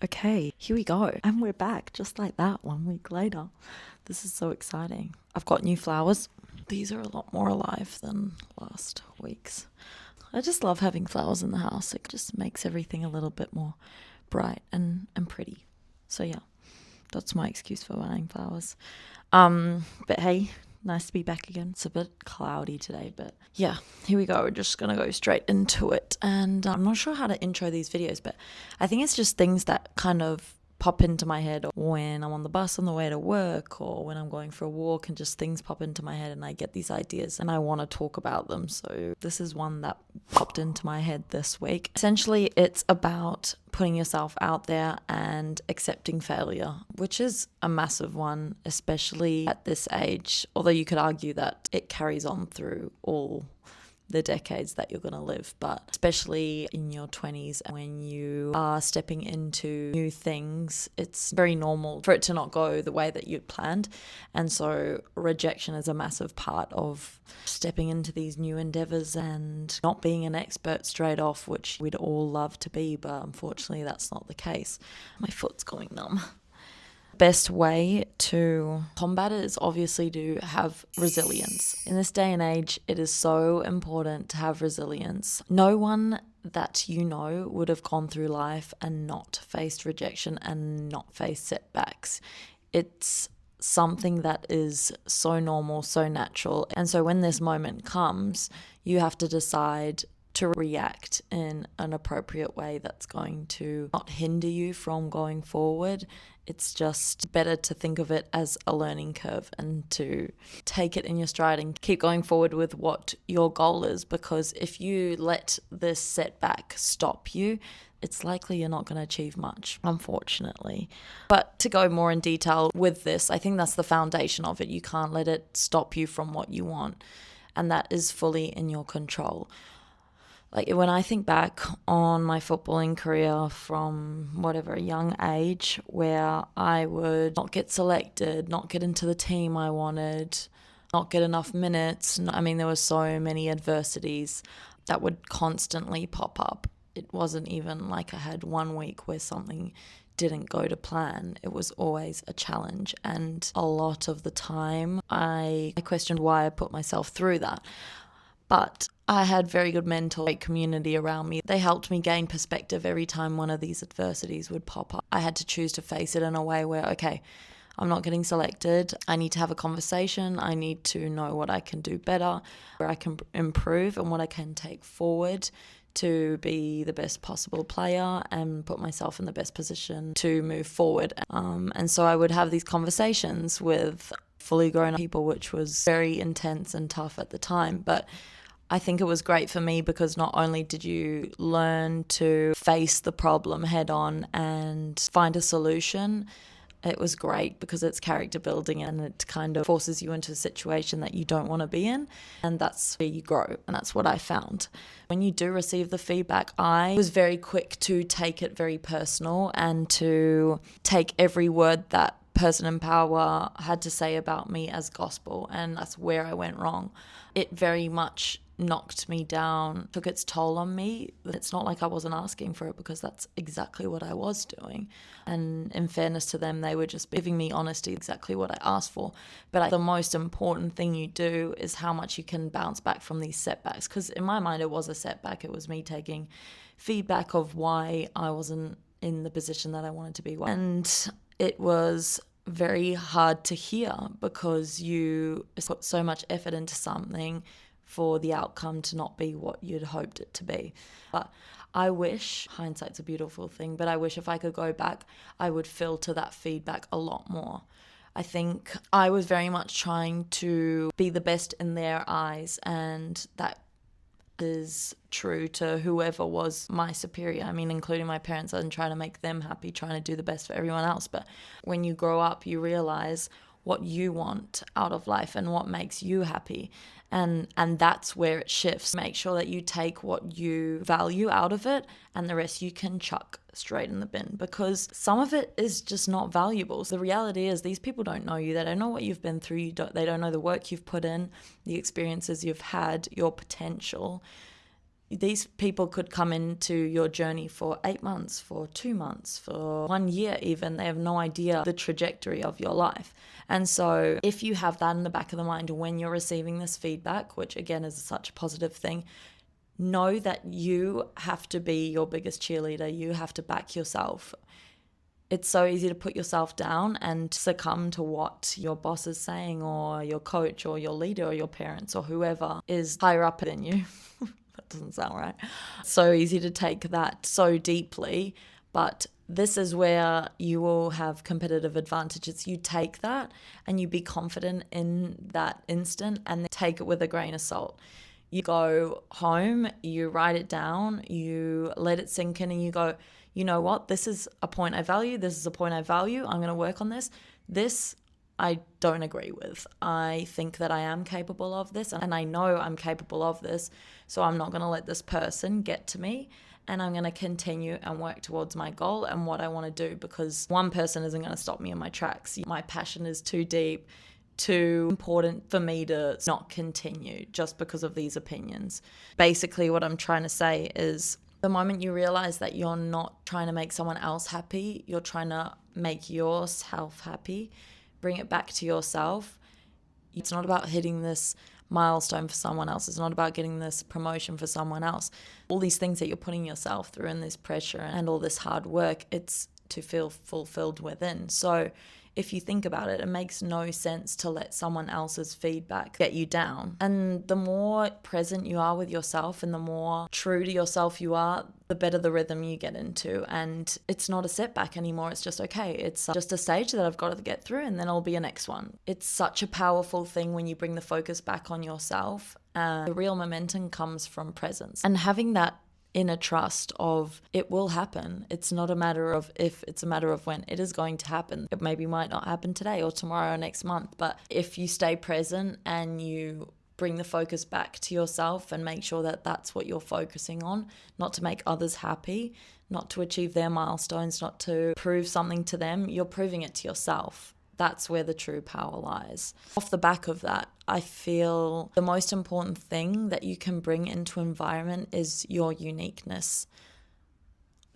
Okay, here we go. And we're back just like that 1 week later. This is so exciting. I've got new flowers. These are a lot more alive than last week's. I just love having flowers in the house. It just makes everything a little bit more bright and pretty. So yeah, that's my excuse for buying flowers. But hey, nice to be back again. It's a bit cloudy today, but yeah, here we go. We're just gonna go straight into it. And I'm not sure how to intro these videos, but I think it's just things that kind of pop into my head when I'm on the bus on the way to work, or when I'm going for a walk, and just things pop into my head and I get these ideas and I want to talk about them. So this is one that popped into my head this week. Essentially, it's about putting yourself out there and accepting failure, which is a massive one, especially at this age, although you could argue that it carries on through all the decades that you're going to live, but especially in your 20s when you are stepping into new things, it's very normal for it to not go the way that you'd planned. And so rejection is a massive part of stepping into these new endeavors and not being an expert straight off, which we'd all love to be, but unfortunately that's not the case. My foot's going numb. Best way to combat it is obviously to have resilience. In this day and age, it is so important to have resilience. No one that you know would have gone through life and not faced rejection and not faced setbacks. It's something that is so normal, so natural. And so when this moment comes, you have to decide to react in an appropriate way that's going to not hinder you from going forward. It's just better to think of it as a learning curve and to take it in your stride and keep going forward with what your goal is, because if you let this setback stop you, it's likely you're not going to achieve much, unfortunately. But to go more in detail with this, I think that's the foundation of it. You can't let it stop you from what you want, and that is fully in your control. Like when I think back on my footballing career from whatever a young age, where I would not get selected, not get into the team I wanted, not get enough minutes. I mean, there were so many adversities that would constantly pop up. It wasn't even like I had 1 week where something didn't go to plan. It was always a challenge, and a lot of the time I questioned why I put myself through that. But I had very good mental community around me. They helped me gain perspective every time one of these adversities would pop up. I had to choose to face it in a way where, okay, I'm not getting selected. I need to have a conversation. I need to know what I can do better, where I can improve, and what I can take forward to be the best possible player and put myself in the best position to move forward. And so I would have these conversations with fully grown up people, which was very intense and tough at the time. But I think it was great for me because not only did you learn to face the problem head on and find a solution, it was great because it's character building and it kind of forces you into a situation that you don't want to be in. And that's where you grow. And that's what I found. When you do receive the feedback, I was very quick to take it very personal and to take every word that person in power had to say about me as gospel. And that's where I went wrong. It very much knocked me down, took its toll on me. It's not like I wasn't asking for it, because that's exactly what I was doing. And in fairness to them, they were just giving me honesty, exactly what I asked for. But the most important thing you do is how much you can bounce back from these setbacks. Because in my mind, it was a setback. It was me taking feedback of why I wasn't in the position that I wanted to be. And it was very hard to hear because you put so much effort into something for the outcome to not be what you'd hoped it to be. But I wish, hindsight's a beautiful thing, but I wish if I could go back, I would filter that feedback a lot more. I think I was very much trying to be the best in their eyes, and that is true to whoever was my superior. I mean, including my parents, and trying to make them happy, trying to do the best for everyone else. But when you grow up, you realize what you want out of life and what makes you happy. And that's where it shifts. Make sure that you take what you value out of it, and the rest you can chuck straight in the bin, because some of it is just not valuable. So the reality is these people don't know you. They don't know what you've been through. They don't know the work you've put in, the experiences you've had, your potential. These people could come into your journey for 8 months, for 2 months, for 1 year even. They have no idea the trajectory of your life. And so if you have that in the back of the mind when you're receiving this feedback, which again is such a positive thing, know that you have to be your biggest cheerleader. You have to back yourself. It's so easy to put yourself down and succumb to what your boss is saying, or your coach or your leader or your parents or whoever is higher up than you. That doesn't sound right. So easy to take that so deeply, but this is where you will have competitive advantages. You take that and you be confident in that instant and then take it with a grain of salt. You go home, you write it down, you let it sink in, and you go, you know what, this is a point I value, this is a point I value, I'm going to work on this. This I don't agree with. I think that I am capable of this, and I know I'm capable of this, so I'm not going to let this person get to me, and I'm going to continue and work towards my goal and what I want to do, because one person isn't going to stop me in my tracks. My passion is too deep, too important for me to not continue just because of these opinions. Basically, what I'm trying to say is the moment you realize that you're not trying to make someone else happy, you're trying to make yourself happy, bring it back to yourself. It's not about hitting this milestone for someone else. It's not about getting this promotion for someone else. All these things that you're putting yourself through and this pressure and all this hard work, it's to feel fulfilled within. So if you think about it, it makes no sense to let someone else's feedback get you down. And the more present you are with yourself and the more true to yourself you are, the better the rhythm you get into. And it's not a setback anymore. It's just, okay, it's just a stage that I've got to get through, and then it'll be a next one. It's such a powerful thing when you bring the focus back on yourself. The real momentum comes from presence. And having that inner trust of it will happen. It's not a matter of if, it's a matter of when. It is going to happen. It maybe might not happen today or tomorrow or next month, but if you stay present and you bring the focus back to yourself and make sure that that's what you're focusing on, not to make others happy, not to achieve their milestones, not to prove something to them, you're proving it to yourself. That's where the true power lies. Off the back of that, I feel the most important thing that you can bring into environment is your uniqueness.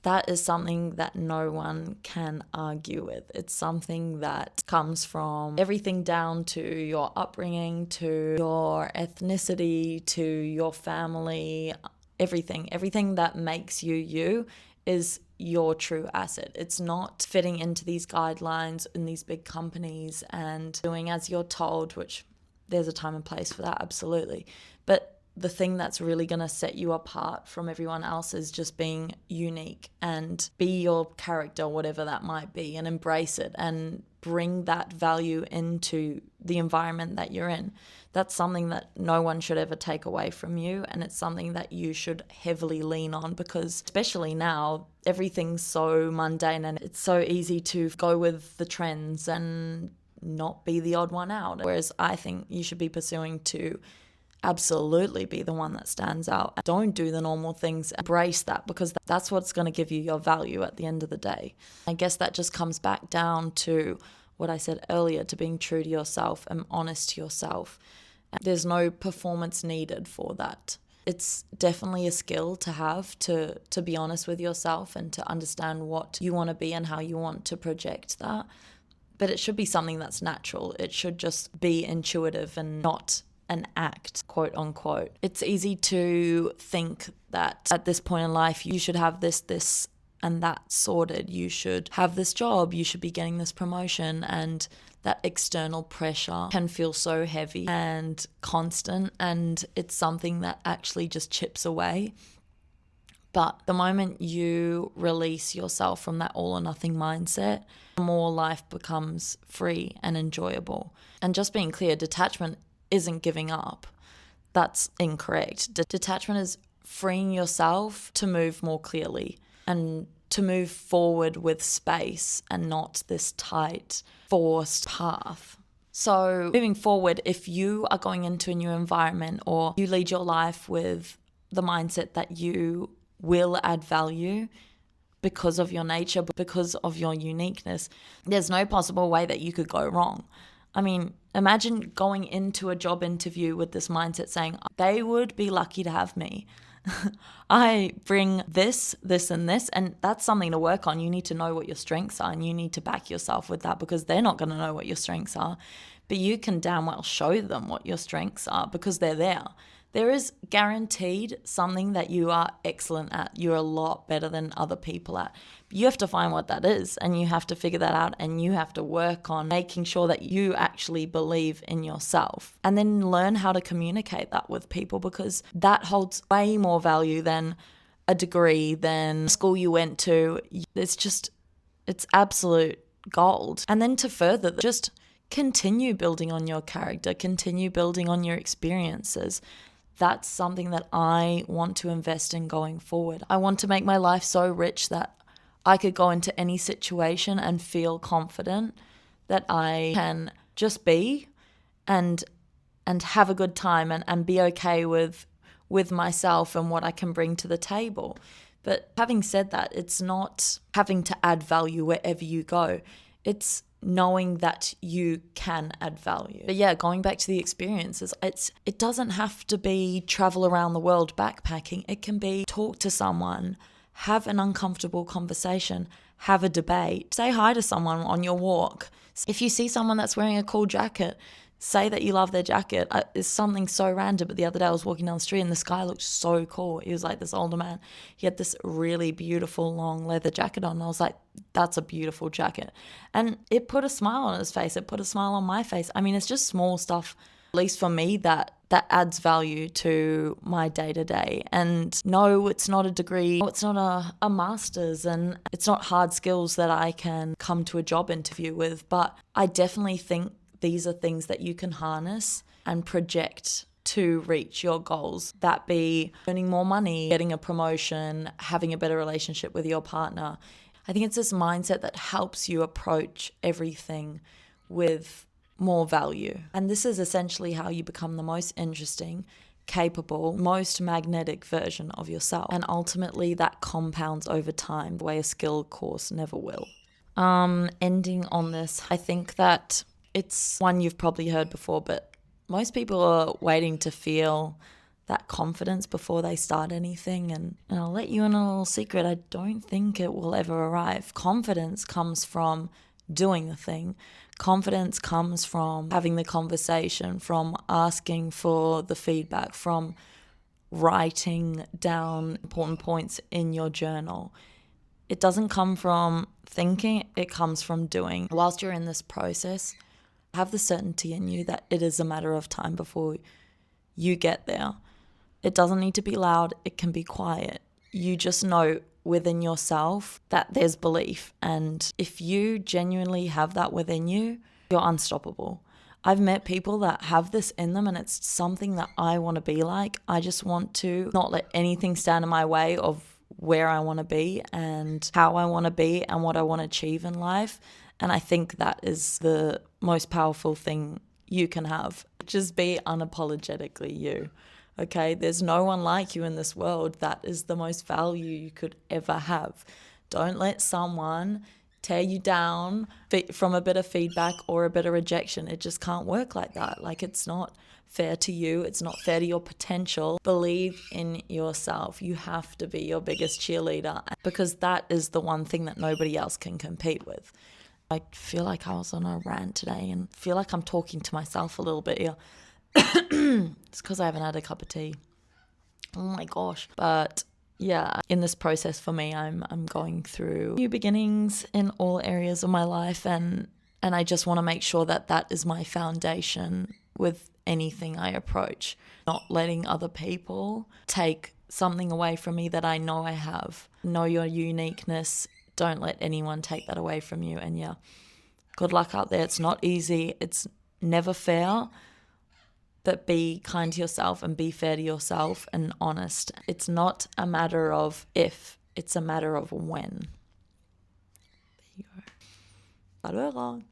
That is something that no one can argue with. It's something that comes from everything down to your upbringing, to your ethnicity, to your family, everything that makes you you is your true asset. It's not fitting into these guidelines in these big companies and doing as you're told, which there's a time and place for that, absolutely. But the thing that's really going to set you apart from everyone else is just being unique, and be your character, whatever that might be, and embrace it and bring that value into the environment that you're in. That's something that no one should ever take away from you, and it's something that you should heavily lean on, because especially now, everything's so mundane and it's so easy to go with the trends and not be the odd one out. Whereas I think you should be pursuing to absolutely be the one that stands out. Don't do the normal things. Embrace that, because that's what's going to give you your value at the end of the day. I guess that just comes back down to what I said earlier, to being true to yourself and honest to yourself. There's no performance needed for that. It's definitely a skill to have, to be honest with yourself and to understand what you want to be and how you want to project that. But it should be something that's natural. It should just be intuitive and not an act, quote unquote. It's easy to think that at this point in life, you should have this and that sorted. You should have this job. You should be getting this promotion. And that external pressure can feel so heavy and constant. And it's something that actually just chips away. But the moment you release yourself from that all or nothing mindset, the more life becomes free and enjoyable. And just being clear, detachment isn't giving up. That's incorrect. Detachment is freeing yourself to move more clearly and to move forward with space and not this tight, forced path. So moving forward, if you are going into a new environment or you lead your life with the mindset that you will add value because of your nature, because of your uniqueness, there's no possible way that you could go wrong. I mean, imagine going into a job interview with this mindset saying, they would be lucky to have me. I bring this, this, and this, and that's something to work on. You need to know what your strengths are, and you need to back yourself with that, because they're not going to know what your strengths are. But you can damn well show them what your strengths are, because they're there. There is guaranteed something that you are excellent at. You're a lot better than other people at. You have to find what that is, and you have to figure that out, and you have to work on making sure that you actually believe in yourself, and then learn how to communicate that with people, because that holds way more value than a degree, than school you went to. It's absolute gold. And then to further, just continue building on your character, continue building on your experiences. That's something that I want to invest in going forward. I want to make my life so rich that I could go into any situation and feel confident that I can just be and have a good time, and be okay with myself and what I can bring to the table. But having said that, it's not having to add value wherever you go. It's knowing that you can add value. But yeah, going back to the experiences, it doesn't have to be travel around the world backpacking. It can be talk to someone, have an uncomfortable conversation, have a debate, say hi to someone on your walk. If you see someone that's wearing a cool jacket, say that you love their jacket. It's something so random, but the other day I was walking down the street and this guy looked so cool. He was like this older man. He had this really beautiful long leather jacket on. And I was like, that's a beautiful jacket. And it put a smile on his face. It put a smile on my face. I mean, it's just small stuff, at least for me, that adds value to my day-to-day. And no, it's not a degree, it's not a master's, and it's not hard skills that I can come to a job interview with, but I definitely think these are things that you can harness and project to reach your goals. That be earning more money, getting a promotion, having a better relationship with your partner. I think it's this mindset that helps you approach everything with more value. And this is essentially how you become the most interesting, capable, most magnetic version of yourself. And ultimately that compounds over time the way a skill course never will. Ending on this, I think that it's one you've probably heard before, but most people are waiting to feel that confidence before they start anything. And I'll let you in a little secret. I don't think it will ever arrive. Confidence comes from doing the thing. Confidence comes from having the conversation, from asking for the feedback, from writing down important points in your journal. It doesn't come from thinking, it comes from doing. Whilst you're in this process, have the certainty in you that it is a matter of time before you get there. It doesn't need to be loud, it can be quiet. You just know within yourself that there's belief. And if you genuinely have that within you, you're unstoppable. I've met people that have this in them, and it's something that I want to be like. I just want to not let anything stand in my way of where I want to be and how I want to be and what I want to achieve in life. And I think that is the most powerful thing you can have. Just be unapologetically you, okay? There's no one like you in this world. That is the most value you could ever have. Don't let someone tear you down from a bit of feedback or a bit of rejection. It just can't work like that. Like, it's not fair to you. It's not fair to your potential. Believe in yourself. You have to be your biggest cheerleader, because that is the one thing that nobody else can compete with. I feel like I was on a rant today and feel like I'm talking to myself a little bit here. It's because I haven't had a cup of tea. Oh my gosh. But yeah, in this process for me, I'm going through new beginnings in all areas of my life, and I just want to make sure that that is my foundation with anything I approach. Not letting other people take something away from me that I know I have. Know your uniqueness. Don't let anyone take that away from you. And yeah, good luck out there. It's not easy. It's never fair. But be kind to yourself and be fair to yourself and honest. It's not a matter of if, it's a matter of when. There you go.